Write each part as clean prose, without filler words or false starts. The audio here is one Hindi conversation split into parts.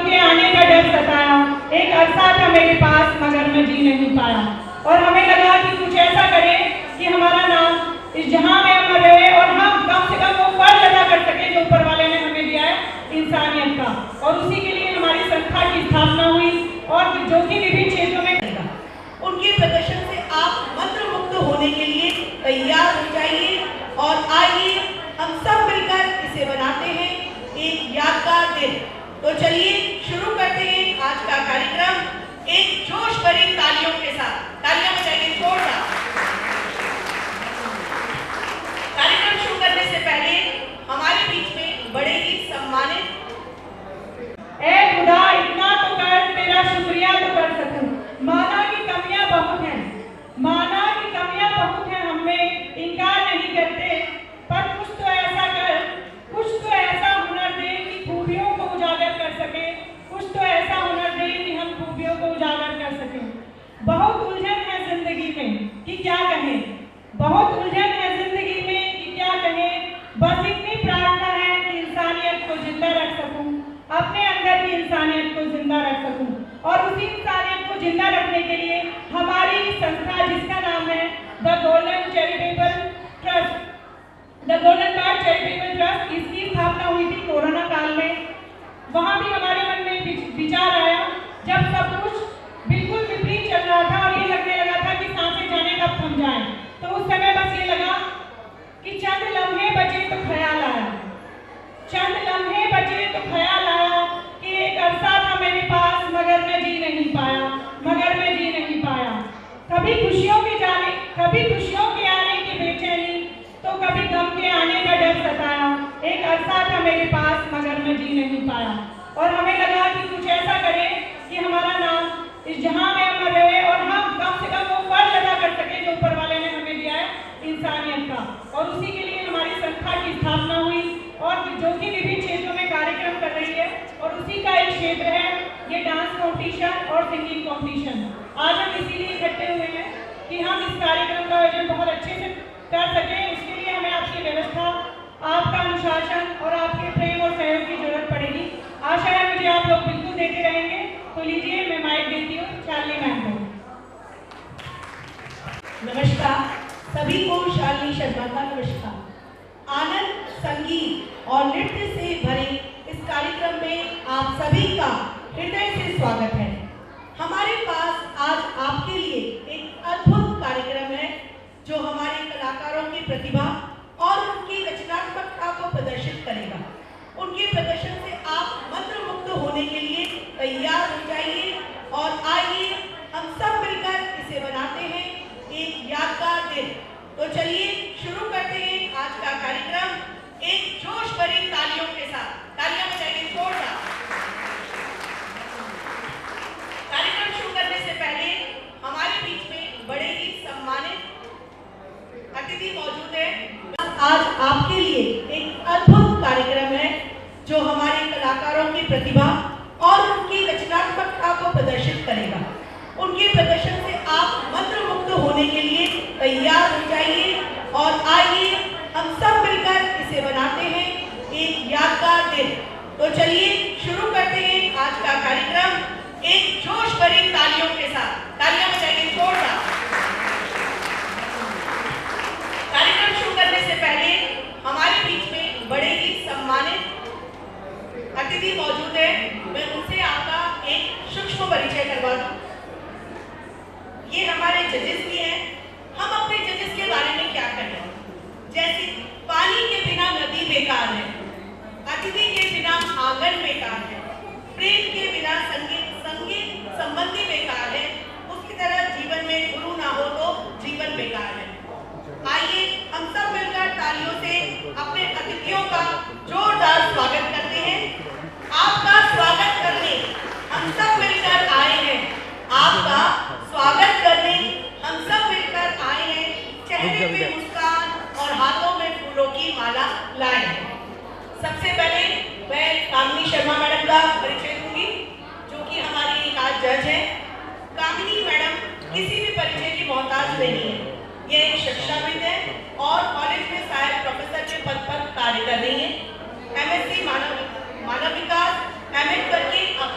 के आने का डर सताया। एक अरसा था मेरे पास मगर मैं जी नहीं पाया। और हमें लगा कि कुछ ऐसा करें कि हमारा नाम इस जहां में अमर रहे और हम कम से कम वो फर्ज अदा कर सके जो ऊपर वाले ने हमें दिया है इंसानियत का। और उसी के लिए हमारी संस्था की स्थापना हुई और जो कि विभिन्न क्षेत्रों में उनके प्रदर्शन से आप मंत्र मुक्त होने के लिए तैयार हो जाइए और आइए हम सब मिलकर इसे बनाते हैं एक यादगार दिन। तो चलिए शुरू करते हैं आज का कार्यक्रम एक जोश भरी तालियों के साथ। तालियां बजाइए जोरदार। कार्यक्रम शुरू करने से पहले हमारे बीच में बड़े ही सम्मानित ए खुदा इतना तो कर तेरा शुक्रिया तो कर सकूं। माना की कमियां बहुत हैं, माना की कमियां बहुत हैं, हमें इनकार नहीं करते, पर कुछ तो ऐसा कर, कुछ तो ऐसा हुनर दे कि खूबियों को उजागर कर सके, कुछ तो ऐसा हुनर दे कि हम खूबियों को उजागर कर सकें। बहुत उलझन है जिंदगी में कि क्या कहें, बहुत उलझन है जिंदगी में कि क्या कहें, बस इतनी प्रार्थना है कि इंसानियत को जिंदा रख सकूं, अपने अंदर की इंसानियत को जिंदा रख सकूं। और उसी इंसानियत को जिंदा रखने के लिए हमारी संस्था जिसका नाम है the golden charitable trust, the golden card charitable trust, इसकी स्थापना हुई थी कोरोना काल में। वहाँ भी हमारे मन में विचार आया जब सब कुछ बिल्कुल विपरीत चल रहा था और ये लगने लगा था कि सांसें जाने कब थम जाएं। तो उस समय बस ये लगा कि चंद लम्हे बचे तो ख्याल आया, चंद लम्हे बचे तो ख्याल आया कि एक अरसा था मेरे पास मगर मैं जी नहीं पाया, मगर मैं जी नहीं पाया। कभी खुशियों के जाने, कभी खुशियों के आने की बेचैनी, तो कभी गम के आने का डर सताया। एक अरसा था मेरे पास मगर मैं जी नहीं पाया। और हमें लगा कि कुछ ऐसा करें कि हमारा नाम इस जहां में अमर रहे और हम कम से कम वो फर्ज अदा कर सके जो ऊपर वाले ने हमें दिया है इंसानियत का। और उसी के लिए हमारी संस्था की स्थापना हुई और जो कि विभिन्न क्षेत्रों में कार्यक्रम कर रही है। और उसी का एक क्षेत्र है ये डांस कॉम्पिटिशन और सिंगिंग कॉम्पिटिशन। आज हम इसीलिए इकट्ठे हुए हैं कि हम इस कार्यक्रम का आयोजन बहुत अच्छे से कर सकें। इसके लिए हमें आपकी व्यवस्था, आपका अनुशासन और आपके प्रेम और सहयोग की जरूरत पड़ेगी। आशा है मुझे आप लोग बिल्कुल देते रहेंगे। तो लीजिए मैं माइक देती हूँ शालिनी मैम को। नमस्कार सभी को, शालिनी शर्मा का नमस्कार। आनंद, संगीत और नृत्य से भरे इस कार्यक्रम में आप सभी का हृदय से स्वागत है। हमारे पास आज आपके लिए एक अद्भुत कार्यक्रम है जो हमारे कलाकारों की प्रतिभा और उनकी रचनात्मकता को प्रदर्शित करेगा। उनके प्रदर्शन से आप मंत्र मुक्त होने के लिए तैयार हो जाइए और आइए हम सब मिलकर इसे बनाते हैं एक यादगार दिन। तो चलिए शुरू करते हैं आज का कार्यक्रम एक जोश भरी तालियों के साथ। तालियां बजाइए जोरदार। कार्यक्रम शुरू करने से पहले हमारे बीच में बड़े ही सम्मानित अतिथि मौजूद है। आज आपके लिए एक अद्भुत कार्यक्रम है जो हमारे कलाकारों की प्रतिभा और उनकी रचनात्मकता को प्रदर्शित करेगा। उनके प्रदर्शन से आप मंत्र मुक्त होने के लिए तैयार हो जाइए और आइए हम सब मिलकर इसे बनाते हैं एक यादगार दिन। तो चलिए शुरू करते हैं आज का कार्यक्रम एक जोश भरी तालियों के साथ। तालियां बजाइए जोरदार। कार्यक्रम शुरू करने से पहले हमारे बीच में बड़े ही सम्मानित अतिथि मौजूद है। मैं उनसे आपका एक सूक्ष्म परिचय करवा दूं। ये हमारे जजेस भी हैं। हम अपने जजेस के बारे में क्या कहें, जैसे पानी के बिना नदी बेकार है, अतिथि के बिना आंगन बेकार है, प्रेम के बिना संगीत संबंधी बेकार है, उसकी तरह जीवन में गुरु ना हो तो जीवन बेकार है। आइए हम सब मिलकर तालियों से अपने अतिथियों का जोरदार स्वागत करते हैं। आपका स्वागत करने हम सब मिलकर आए हैं, आपका स्वागत करने हम सब मिलकर आए हैं। चेहरे पे मुस्कान और हाथों में फूलों की माला लाए हैं। सबसे पहले मैं कामिनी शर्मा मैडम का परिचय दूंगी जो कि हमारी एक आज जज है। कामिनी मैडम किसी भी परिचय की मोहताज नहीं है। ये एक शिक्षाविद है और कॉलेज में सहायक प्रोफेसर के पद पर कार्य कर रही है। MSc मानव विकास, MA करके अब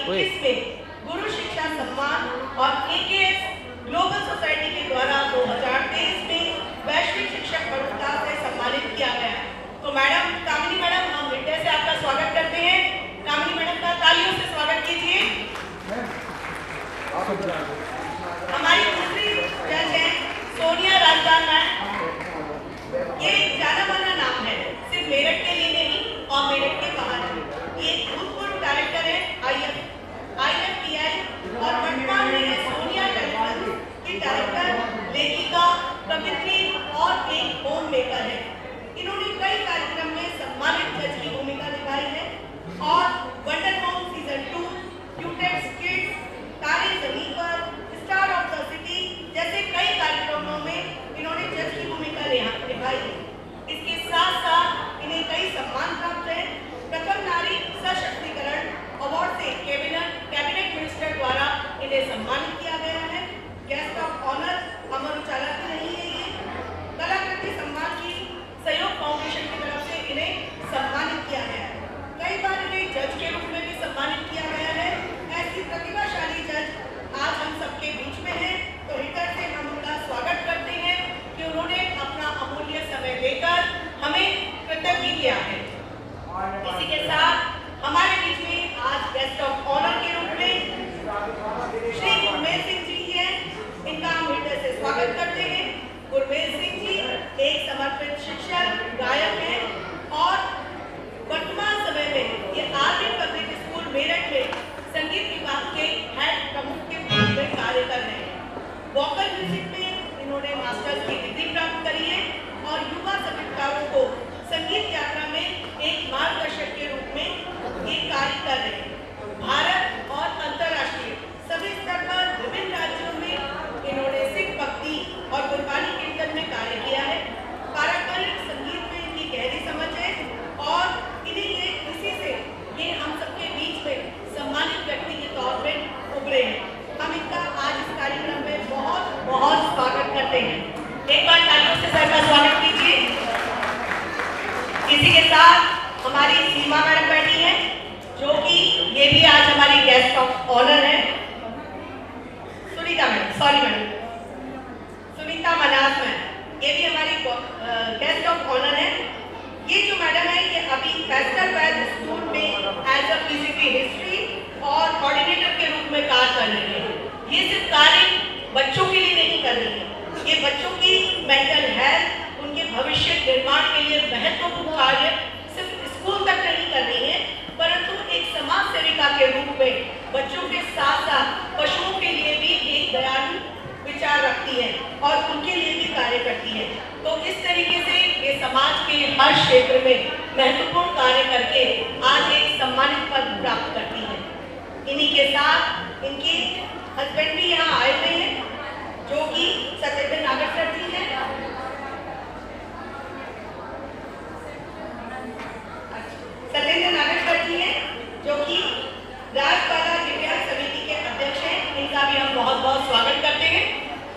2021 में गुरु शिक्षा सम्मान और AKS ग्लोबल सोसाइटी के द्वारा 2023 में वैश्विक शिक्षक पुरस्कार से सम्मानित किया गया। तो मैडम कामिनी मैडम, हम हृदय से आपका स्वागत करते हैं। कामिनी मैडम का तालियों से स्वागत कीजिए। हमारी दूसरी जज है सोनिया राजदान मैम। ये एक जाना माना नाम है, सिर्फ मेरठ के लिए नहीं और मेरठ के बाहर भी। ये भूतपूर्व डायरेक्टर है IFPI और वर्तमान में है सोनिया टेलीविजन की डायरेक्टर, लेखिका, कवित्री और एक होम मेकर है। इन्होंने कई कार्यक्रम में सम्मानित जज की भूमिका निभाई है और वंडर होम सीजन 2, क्यूटेक्स किड्स, तारे जमीन पर, स्टार ऑफ द सिटी जैसे कई कार्यक्रमों में इन्होंने जज की भूमिका निभाई है। इसके साथ साथ इन्हें कई सम्मान प्राप्त है। प्रथम नारी सशक्तिकरण अवार्ड से कैबिनेट मिनिस्टर द्वारा इन्हें सम्मानित किया गया है। Guest of honour Amar Ujala की नहीं है ये। कलाकृति सम्मान की सहयोग फाउंडेशन की तरफ से इन्हें सम्मानित किया गया है। कई बार इन्हें जज के रूप में भी सम्मानित किया गया है। ऐसी प्रतिभाशाली जज आज हम सबके बीच में है, तो हृदय से हम उनका स्वागत करते हैं कि उन्होंने अपना अमूल्य समय देकर हमें कृतज्ञ किया है। इसी के साथ हमारे बीच में आज गेस्ट ऑफ ऑनर के रूप में श्री गुरमेल सिंह जी हैं। इनका हम हृदय से स्वागत करते हैं। गुरमेल सिंह जी एक समर्पित शिक्षक, गायक हैं और वर्तमान समय में ये आरबी पब्लिक स्कूल मेरठ में संगीत विभाग के हेड प्रमुख के रूप में कार्य कर रहे हैं। वोकल म्यूजिक में इन्होंने मास्टर्स की डिग्री प्राप्त करी है और युवा संगीतकारों को संगीत यात्रा में एक मार्गदर्शक के रूप में ये कार्य कर रहे हैं। भारत और अंतर्राष्ट्रीय सभी स्तर पर विभिन्न राज्यों में इन्होंने सिख भक्ति और गुरबानी कीर्तन में कार्य किया है। पारंपरिक संगीत में इनकी गहरी समझ है और इन्हें इसी से ये हम सबके बीच में सम्मानित व्यक्ति के तौर पर उभरे हैं। हम इनका आज इस कार्यक्रम में बहुत बहुत स्वागत करते हैं। एक बार तालियों से सर का स्वागत कीजिए। इसी के साथ हमारी सीमा मैडम बैठी हैं, जो कि ये भी आज हमारी गेस्ट ऑफ ऑनर है। सुनीता मनास मैम, ये भी हमारी गेस्ट ऑफ ऑनर है। ये जो मैडम है ये अभी फेस्टल वेल स्कूल में एज अ PCT हिस्ट्री और कोऑर्डिनेटर के रूप में कार्य कर रही है। ये सिर्फ कार्य बच्चों के लिए नहीं कर रही है, ये बच्चों की मेंटल हेल्थ, उनके भविष्य निर्माण के लिए महत्वपूर्ण कार्य सिर्फ स्कूल तक नहीं कर रही है, परंतु एक समाज सेविका के रूप में बच्चों के साथ साथ पशुओं के लिए भी एक दयालु विचार रखती है और उनके लिए भी कार्य करती है। तो इस तरीके से ये समाज के हर क्षेत्र में महत्वपूर्ण कार्य करके आज एक सम्मानित पद प्राप्त करती है। इन्हीं के साथ इनके हस्बैंड भी यहाँ आए हुए हैं, जो कि सत्येंद्र नागेश्वर जी हैं। सत्येंद्र नागेश्वर जी हैं, जो कि राजपाला दिव्यांग समिति के अध्यक्ष हैं। इनका भी हम बहुत बहुत स्वागत करते हैं।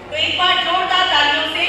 तो एक बार जोरदार तालियों से